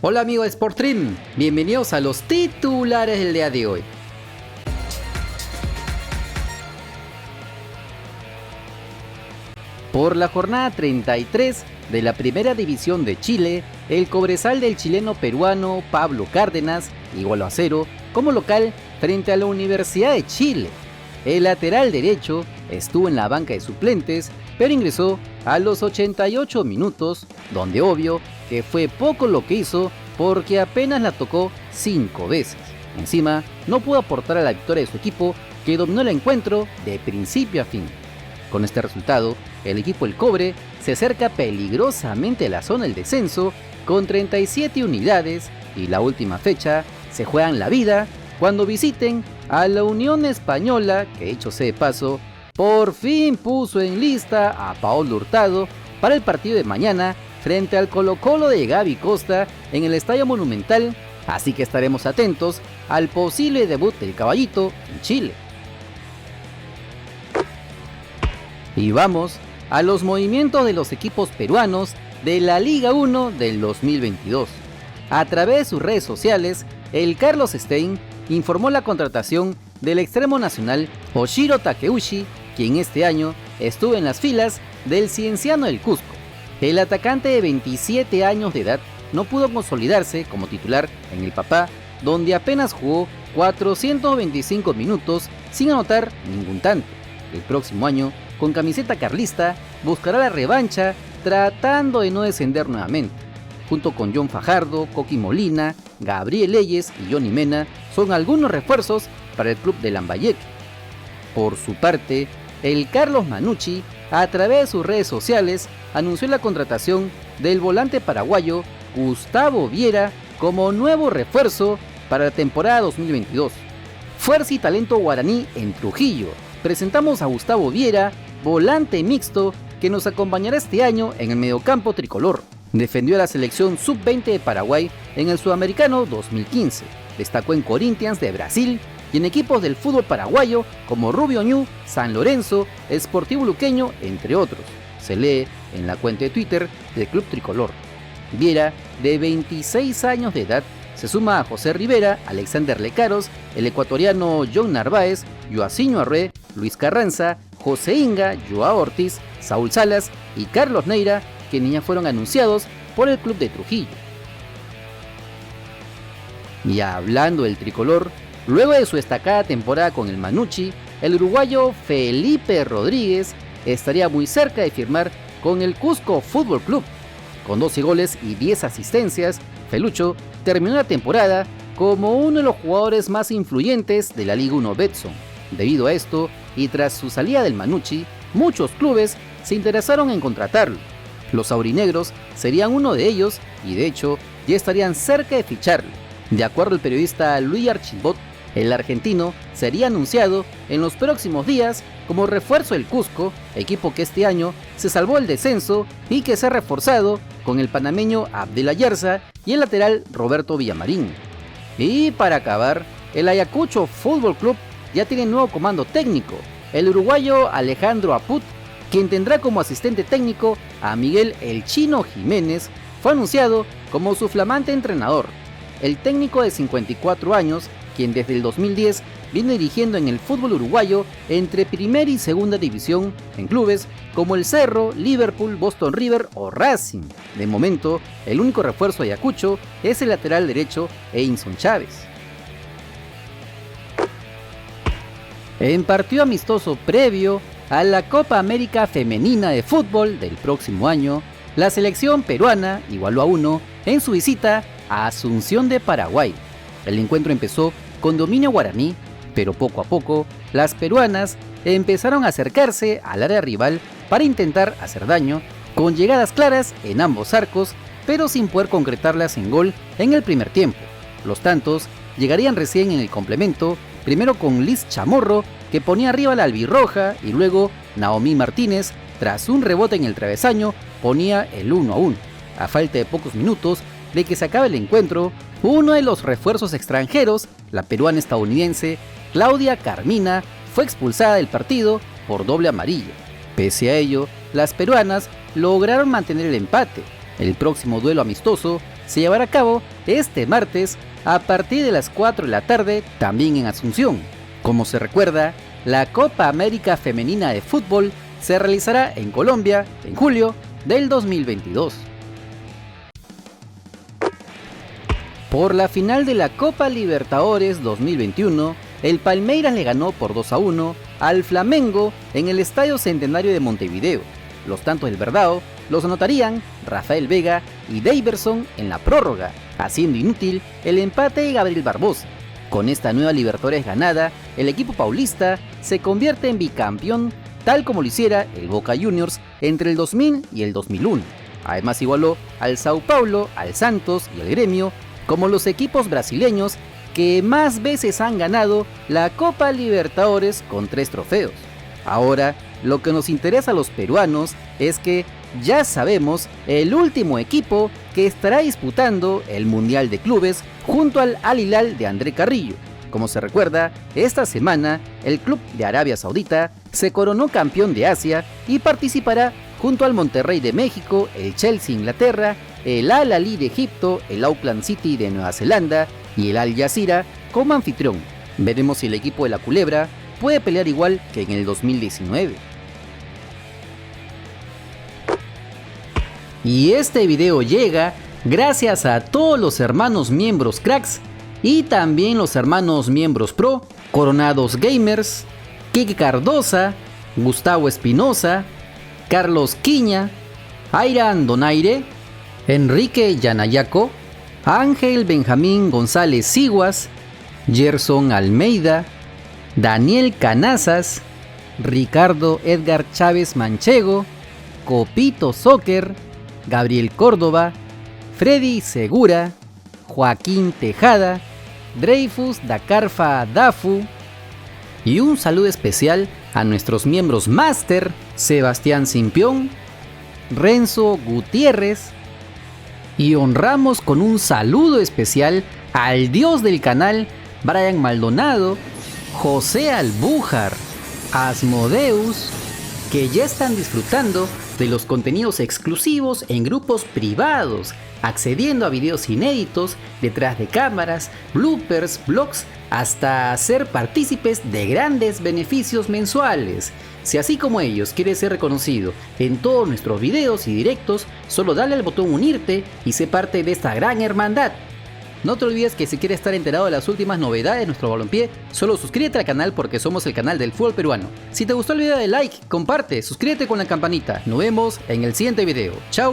Hola amigos de Sportstream, bienvenidos a los titulares del día de hoy. Por la jornada 33 de la Primera División de Chile, el Cobresal del chileno peruano Pablo Cárdenas igualó a 0 como local frente a la Universidad de Chile. El lateral derecho estuvo en la banca de suplentes, pero ingresó a los 88 minutos, donde obvio que fue poco lo que hizo porque apenas la tocó 5 veces. Encima, no pudo aportar a la victoria de su equipo, que dominó el encuentro de principio a fin. Con este resultado, el equipo El Cobre se acerca peligrosamente a la zona del descenso con 37 unidades y la última fecha se juegan la vida cuando visiten a la Unión Española, que dicho sea de paso, por fin puso en lista a Paolo Hurtado para el partido de mañana frente al Colo-Colo de Gaby Costa en el Estadio Monumental, así que estaremos atentos al posible debut del caballito en Chile. Y vamos a los movimientos de los equipos peruanos de la Liga 1 del 2022. A través de sus redes sociales, el Carlos Stein informó la contratación del extremo nacional Oshiro Takeuchi, quien este año estuvo en las filas del Cienciano del Cusco. El atacante de 27 años de edad no pudo consolidarse como titular en el Papá, donde apenas jugó 425 minutos sin anotar ningún tanto. El próximo año, con camiseta carlista, buscará la revancha tratando de no descender nuevamente. Junto con John Fajardo, Coqui Molina, Gabriel Leyes y Johnny Mena, son algunos refuerzos para el club de Lambayeque. Por su parte, el Carlos Manucci, a través de sus redes sociales, anunció la contratación del volante paraguayo Gustavo Viera como nuevo refuerzo para la temporada 2022. Fuerza y talento guaraní en Trujillo. Presentamos a Gustavo Viera, volante mixto, que nos acompañará este año en el mediocampo tricolor. Defendió a la selección sub-20 de Paraguay en el Sudamericano 2015. Destacó en Corinthians de Brasil y en equipos del fútbol paraguayo como Rubio Ñu, San Lorenzo, Sportivo Luqueño, entre otros. Se lee en la cuenta de Twitter del Club Tricolor. Viera, de 26 años de edad, se suma a José Rivera, Alexander Lecaros, el ecuatoriano John Narváez, Joacinho Arrué, Luis Carranza, José Inga, Joao Ortiz, Saúl Salas y Carlos Neira, quienes ya fueron anunciados por el club de Trujillo. Y hablando del tricolor, luego de su destacada temporada con el Manucci, el uruguayo Felipe Rodríguez estaría muy cerca de firmar con el Cusco Fútbol Club. Con 12 goles y 10 asistencias, Felucho terminó la temporada como uno de los jugadores más influyentes de la Liga 1 Betson. Debido a esto, y tras su salida del Manucci, muchos clubes se interesaron en contratarlo. Los aurinegros serían uno de ellos y de hecho ya estarían cerca de ficharlo. De acuerdo al periodista Luis Archibot, el argentino sería anunciado en los próximos días como refuerzo del Cusco, equipo que este año se salvó el descenso y que se ha reforzado con el panameño Abdel Ayarza y el lateral Roberto Villamarín. Y para acabar, el Ayacucho Fútbol Club ya tiene nuevo comando técnico, el uruguayo Alejandro Aput, quien tendrá como asistente técnico a Miguel El Chino Jiménez, fue anunciado como su flamante entrenador. El técnico de 54 años, quien desde el 2010 viene dirigiendo en el fútbol uruguayo entre primera y segunda división en clubes como el Cerro, Liverpool, Boston River o Racing. De momento, el único refuerzo de Ayacucho es el lateral derecho Einson Chávez. En partido amistoso previo a la Copa América Femenina de Fútbol del próximo año, la selección peruana igualó a 1 en su visita a Asunción de Paraguay. El encuentro empezó con dominio guaraní, pero poco a poco las peruanas empezaron a acercarse al área rival para intentar hacer daño, con llegadas claras en ambos arcos, pero sin poder concretarlas en gol en el primer tiempo. Los tantos llegarían recién en el complemento, primero con Liz Chamorro, que ponía arriba a la albirroja, y luego Naomi Martínez, tras un rebote en el travesaño, ponía el 1-1. A falta de pocos minutos de que se acabe el encuentro, uno de los refuerzos extranjeros, la peruana estadounidense Claudia Carmina, fue expulsada del partido por doble amarilla. Pese a ello, las peruanas lograron mantener el empate. El próximo duelo amistoso se llevará a cabo este martes a partir de las 4 de la tarde, también en Asunción. Como se recuerda, la Copa América Femenina de Fútbol se realizará en Colombia en julio del 2022. Por la final de la Copa Libertadores 2021, el Palmeiras le ganó por 2-1 al Flamengo en el Estadio Centenario de Montevideo. Los tantos del Verdao los anotarían Rafael Vega y Daverson en la prórroga, haciendo inútil el empate de Gabriel Barbosa. Con esta nueva Libertadores ganada, el equipo paulista se convierte en bicampeón, tal como lo hiciera el Boca Juniors entre el 2000 y el 2001. Además igualó al Sao Paulo, al Santos y al Gremio como los equipos brasileños que más veces han ganado la Copa Libertadores con 3 trofeos. Ahora, lo que nos interesa a los peruanos es que ya sabemos el último equipo que estará disputando el Mundial de Clubes junto al Al Hilal de André Carrillo. Como se recuerda, esta semana el club de Arabia Saudita se coronó campeón de Asia y participará junto al Monterrey de México, el Chelsea de Inglaterra, el Al Ahly de Egipto, el Auckland City de Nueva Zelanda y el Al Jazeera como anfitrión. Veremos si el equipo de la Culebra puede pelear igual que en el 2019. Y este video llega gracias a todos los hermanos miembros cracks y también los hermanos miembros pro, Coronados Gamers, Kike Cardosa, Gustavo Espinosa, Carlos Quiña, Airan Donaire, Enrique Yanayaco, Ángel Benjamín González Siguas, Gerson Almeida, Daniel Canazas, Ricardo Edgar Chávez Manchego, Copito Soccer, Gabriel Córdoba, Freddy Segura, Joaquín Tejada, Dreyfus Dacarfa Dafu, y un saludo especial a nuestros miembros Máster, Sebastián Simpión, Renzo Gutiérrez, y honramos con un saludo especial al dios del canal, Brian Maldonado, José Albújar, Asmodeus, que ya están disfrutando de los contenidos exclusivos en grupos privados, accediendo a videos inéditos, detrás de cámaras, bloopers, vlogs, hasta ser partícipes de grandes beneficios mensuales. Si así como ellos quieres ser reconocido en todos nuestros videos y directos, solo dale al botón unirte y sé parte de esta gran hermandad. No te olvides que si quieres estar enterado de las últimas novedades de nuestro balompié, solo suscríbete al canal porque somos el canal del fútbol peruano. Si te gustó el video, dale like, comparte, suscríbete con la campanita. Nos vemos en el siguiente video. ¡Chao!